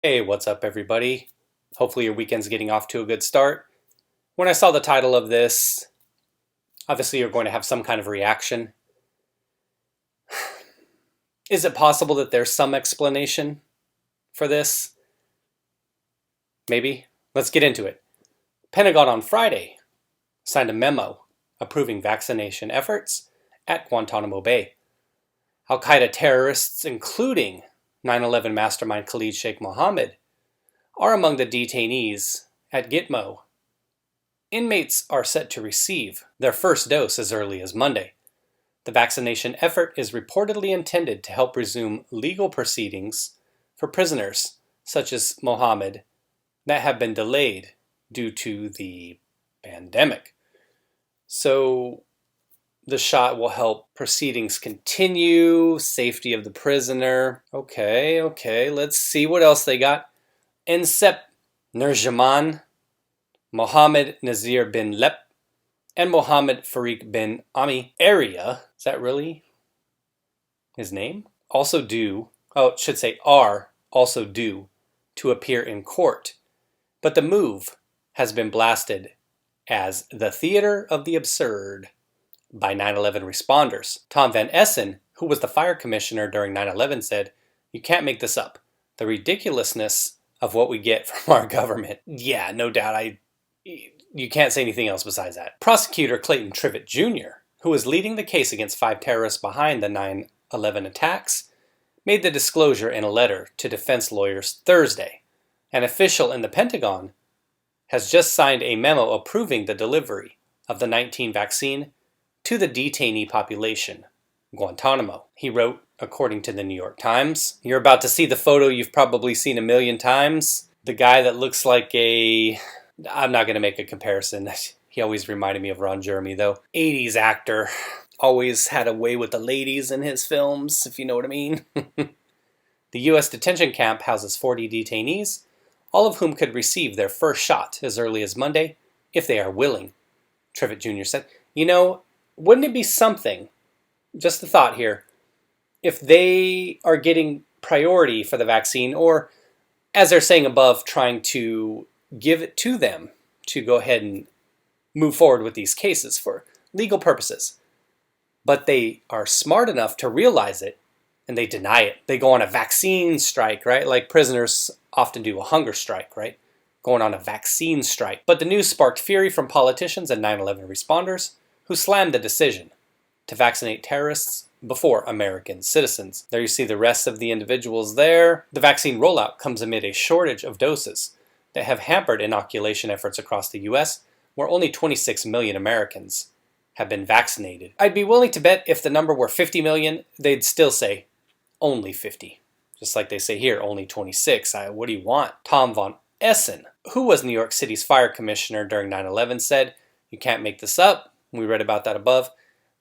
Hey, what's up everybody? Hopefully your weekend's getting off to a good start. When I saw the title of this, obviously you're going to have some kind of reaction. Is it possible that there's some explanation for this? Maybe. Let's get into it. Pentagon on Friday signed a memo approving vaccination efforts at Guantanamo Bay. Al-Qaeda terrorists, including 9/11 mastermind Khalid Sheikh Mohammed, are among the detainees at Gitmo. Inmates are set to receive their first dose as early as Monday. The vaccination effort is reportedly intended to help resume legal proceedings for prisoners such as Mohammed that have been delayed due to the pandemic. So the shot will help proceedings continue, safety of the prisoner. Okay, let's see what else they got. Ensep Nurjaman, Mohammed Nazir bin Lep, and Mohammed Farik bin Ami Area, is that really his name? Are also due to appear in court. But the move has been blasted as the theater of the absurd by 9/11 responders. Tom Van Essen, who was the fire commissioner during 9/11, said, "You can't make this up. The ridiculousness of what we get from our government." Yeah, no doubt. You can't say anything else besides that. Prosecutor Clayton Trivett Jr., who was leading the case against 5 terrorists behind the 9/11 attacks, made the disclosure in a letter to defense lawyers Thursday. An official in the Pentagon has just signed a memo approving the delivery of the 19 vaccine to the detainee population, Guantanamo. He wrote, according to the New York Times, "You're about to see the photo you've probably seen a million times. The guy that looks like I'm not going to make a comparison. He always reminded me of Ron Jeremy, though. 80s actor. Always had a way with the ladies in his films, if you know what I mean." The U.S. detention camp houses 40 detainees, all of whom could receive their first shot as early as Monday, if they are willing. Trivett Jr. said, wouldn't it be something, just a thought here, if they are getting priority for the vaccine, or, as they're saying above, trying to give it to them to go ahead and move forward with these cases for legal purposes. But they are smart enough to realize it, and they deny it. They go on a vaccine strike, right? Like prisoners often do a hunger strike, right? Going on a vaccine strike. But the news sparked fury from politicians and 9/11 responders who slammed the decision to vaccinate terrorists before American citizens. There you see the rest of the individuals there. The vaccine rollout comes amid a shortage of doses that have hampered inoculation efforts across the U.S., where only 26 million Americans have been vaccinated. I'd be willing to bet if the number were 50 million, they'd still say only 50. Just like they say here, only 26. What do you want? Tom Van Essen, who was New York City's fire commissioner during 9/11, said, "You can't make this up." We read about that above.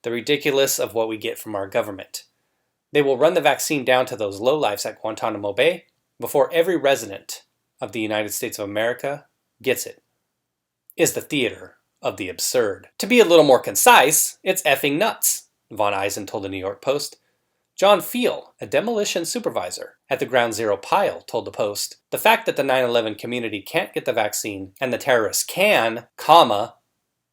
The ridiculous of what we get from our government. They will run the vaccine down to those lowlifes at Guantanamo Bay before every resident of the United States of America gets it. Is the theater of the absurd. To be a little more concise, it's effing nuts, Von Eisen told the New York Post. John Feel, a demolition supervisor at the Ground Zero pile, told the Post, "The fact that the 9/11 community can't get the vaccine and the terrorists can,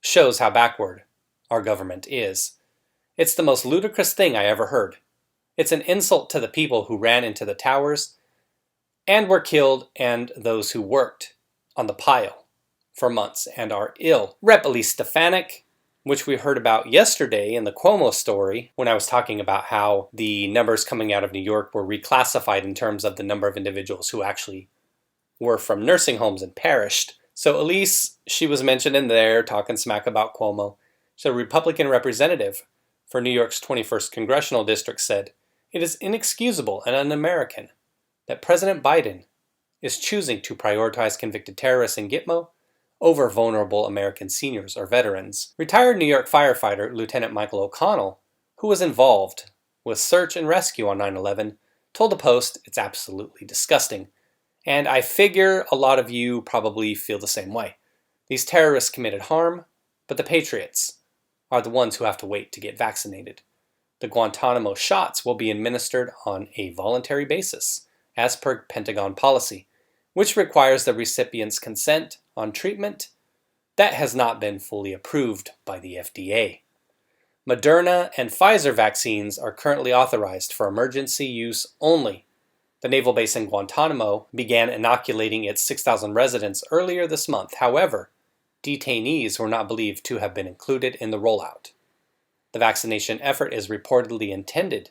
shows how backward our government is. It's the most ludicrous thing I ever heard. It's an insult to the people who ran into the towers and were killed and those who worked on the pile for months and are ill." Rep. Elise Stefanik, which we heard about yesterday in the Cuomo story when I was talking about how the numbers coming out of New York were reclassified in terms of the number of individuals who actually were from nursing homes and perished. So Elise, she was mentioned in there talking smack about Cuomo. So a Republican representative for New York's 21st Congressional District said, "It is inexcusable and un-American that President Biden is choosing to prioritize convicted terrorists in Gitmo over vulnerable American seniors or veterans." Retired New York firefighter Lieutenant Michael O'Connell, who was involved with search and rescue on 9/11, told the Post it's absolutely disgusting. And I figure a lot of you probably feel the same way. These terrorists committed harm, but the patriots are the ones who have to wait to get vaccinated. The Guantanamo shots will be administered on a voluntary basis, as per Pentagon policy. which requires the recipient's consent on treatment that has not been fully approved by the FDA. Moderna and Pfizer vaccines are currently authorized for emergency use only. The naval base in Guantanamo began inoculating its 6,000 residents earlier this month. However, detainees were not believed to have been included in the rollout. The vaccination effort is reportedly intended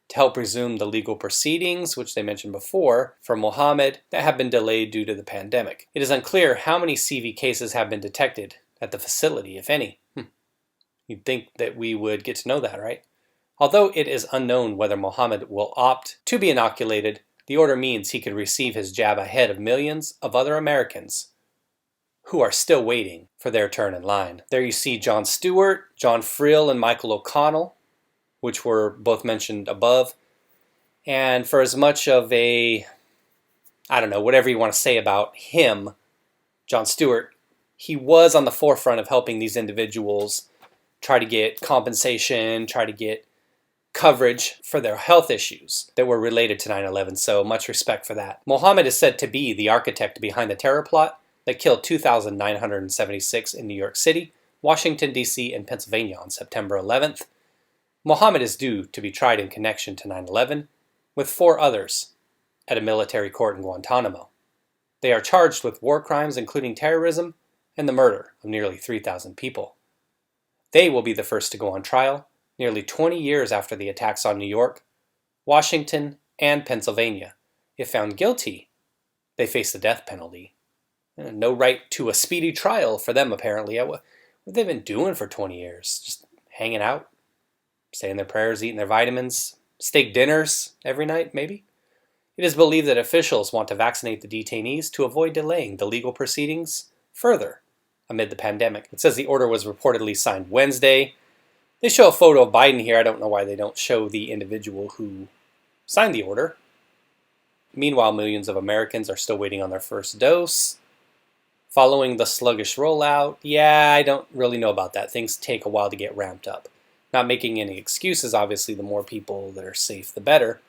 to help resume the legal proceedings, which they mentioned before, for Mohammed that have been delayed due to the pandemic. It is unclear how many CV cases have been detected at the facility, if any. You'd think that we would get to know that, right? Although it is unknown whether Mohammed will opt to be inoculated, the order means he could receive his jab ahead of millions of other Americans who are still waiting for their turn in line. There you see Jon Stewart, John Friel, and Michael O'Connell, which were both mentioned above. And for as much of a, whatever you want to say about him, Jon Stewart, he was on the forefront of helping these individuals try to get compensation, try to get coverage for their health issues that were related to 9/11, so much respect for that. Mohammed is said to be the architect behind the terror plot that killed 2,976 in New York City, Washington, D.C., and Pennsylvania on September 11th. Mohammed is due to be tried in connection to 9/11 with 4 others at a military court in Guantanamo. They are charged with war crimes including terrorism and the murder of nearly 3,000 people. They will be the first to go on trial nearly 20 years after the attacks on New York, Washington, and Pennsylvania. If found guilty, they face the death penalty. No right to a speedy trial for them, apparently. What have they been doing for 20 years? Just hanging out, saying their prayers, eating their vitamins, steak dinners every night, maybe? It is believed that officials want to vaccinate the detainees to avoid delaying the legal proceedings further amid the pandemic. It says the order was reportedly signed Wednesday. They show a photo of Biden here. I don't know why they don't show the individual who signed the order. Meanwhile, millions of Americans are still waiting on their first dose. Following the sluggish rollout, I don't really know about that. Things take a while to get ramped up. Not making any excuses, obviously, the more people that are safe, the better.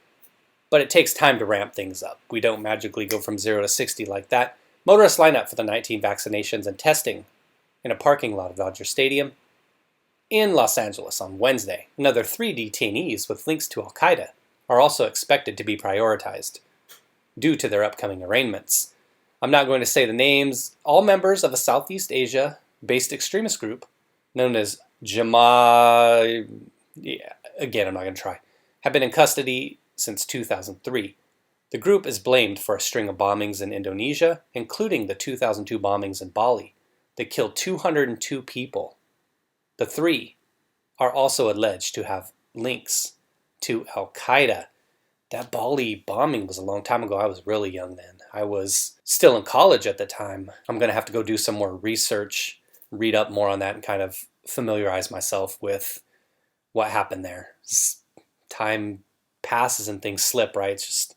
But it takes time to ramp things up. We don't magically go from 0 to 60 like that. Motorists line up for the 19 vaccinations and testing in a parking lot of Dodger Stadium in Los Angeles on Wednesday. Another 3 detainees with links to Al-Qaeda are also expected to be prioritized due to their upcoming arraignments. I'm not going to say the names. All members of a Southeast Asia-based extremist group known as Jamaat, again, I'm not going to try, have been in custody since 2003. The group is blamed for a string of bombings in Indonesia, including the 2002 bombings in Bali that killed 202 people. The 3 are also alleged to have links to Al-Qaeda. That Bali bombing was a long time ago. I was really young then. I was still in college at the time. I'm going to have to go do some more research, read up more on that, and kind of familiarize myself with what happened there. Time passes and things slip, right? It's just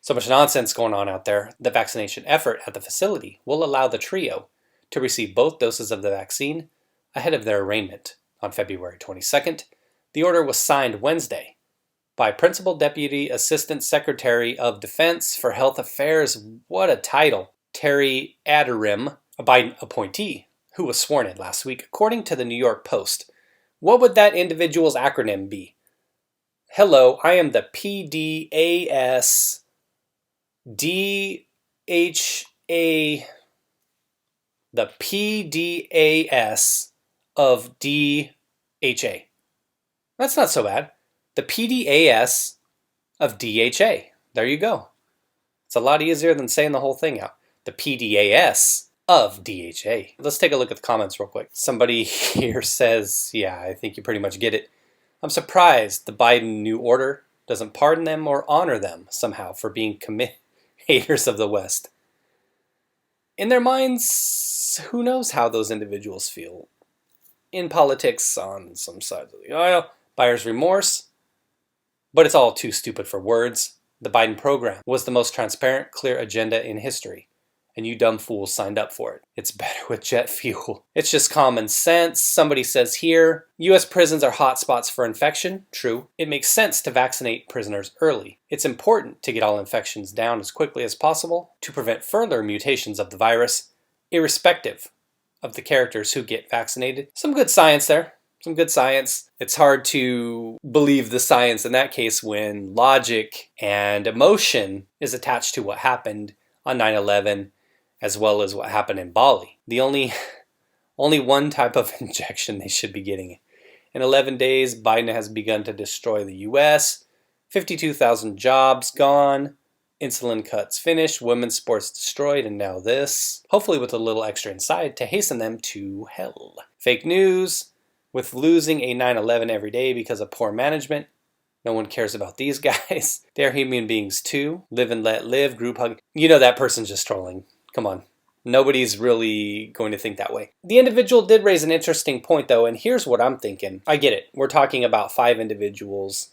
so much nonsense going on out there. The vaccination effort at the facility will allow the trio to receive both doses of the vaccine ahead of their arraignment on February 22nd. The order was signed Wednesday by Principal Deputy Assistant Secretary of Defense for Health Affairs, what a title, Terry Aderim, a Biden appointee, who was sworn in last week. According to the New York Post, what would that individual's acronym be? Hello, I am the PDAS DHA, the PDAS of DHA. That's not so bad. The PDAS of DHA. There you go. It's a lot easier than saying the whole thing out. The PDAS of DHA. Let's take a look at the comments real quick. Somebody here says, I think you pretty much get it. I'm surprised the Biden new order doesn't pardon them or honor them somehow for being haters of the West. In their minds, who knows how those individuals feel. In politics, on some sides of the aisle, buyer's remorse. But it's all too stupid for words. The Biden program was the most transparent, clear agenda in history. and you dumb fools signed up for it. It's better with jet fuel. It's just common sense. Somebody says here, U.S. prisons are hotspots for infection. True. It makes sense to vaccinate prisoners early. It's important to get all infections down as quickly as possible to prevent further mutations of the virus, irrespective of the characters who get vaccinated. Some good science there. Some good science. It's hard to believe the science in that case when logic and emotion is attached to what happened on 9/11 as well as what happened in Bali. The only one type of injection they should be getting. In 11 days, Biden has begun to destroy the U.S. 52,000 jobs gone. Insulin cuts finished. Women's sports destroyed. And now this. Hopefully with a little extra inside to hasten them to hell. Fake news. With losing a 9/11 every day because of poor management. No one cares about these guys. They're human beings too. Live and let live. Group hug. You know that person's just trolling. Come on. Nobody's really going to think that way. The individual did raise an interesting point though, and here's what I'm thinking. I get it. We're talking about 5 individuals.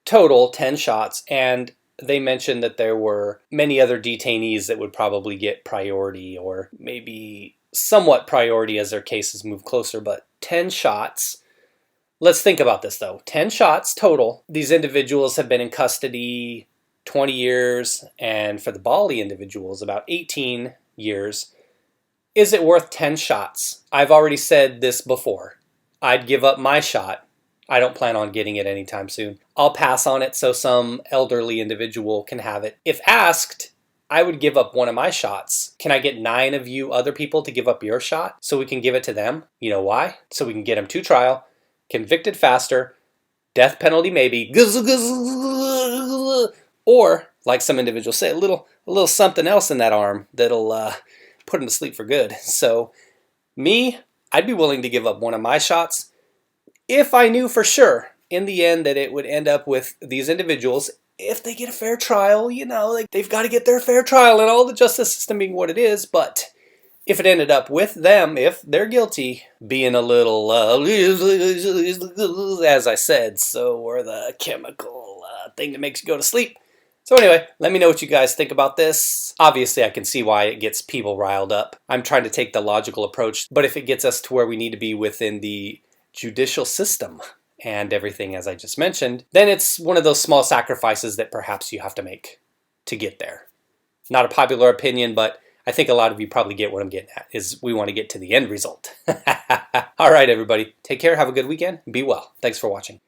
Total, 10 shots, and they mentioned that there were many other detainees that would probably get priority or maybe somewhat priority as their cases move closer, but 10 shots. Let's think about this though. 10 shots total. These individuals have been in custody 20 years, and for the Bali individuals, about 18 years. Is it worth 10 shots? I've already said this before. I'd give up my shot. I don't plan on getting it anytime soon. I'll pass on it so some elderly individual can have it. If asked, I would give up one of my shots. Can I get 9 of you other people to give up your shot so we can give it to them? You know why? So we can get them to trial, convicted faster, death penalty maybe, or like some individuals say, a little something else in that arm that'll put them to sleep for good. So me, I'd be willing to give up one of my shots if I knew for sure in the end that it would end up with these individuals. If they get a fair trial, you know, like they've got to get their fair trial and all the justice system being what it is. But if it ended up with them, if they're guilty, being a little, as I said, so, or the chemical thing that makes you go to sleep. So anyway, let me know what you guys think about this. Obviously, I can see why it gets people riled up. I'm trying to take the logical approach, but if it gets us to where we need to be within the judicial system and everything, as I just mentioned, then it's one of those small sacrifices that perhaps you have to make to get there. Not a popular opinion, but I think a lot of you probably get what I'm getting at, is we want to get to the end result. All right, everybody. Take care. Have a good weekend. Be well. Thanks for watching.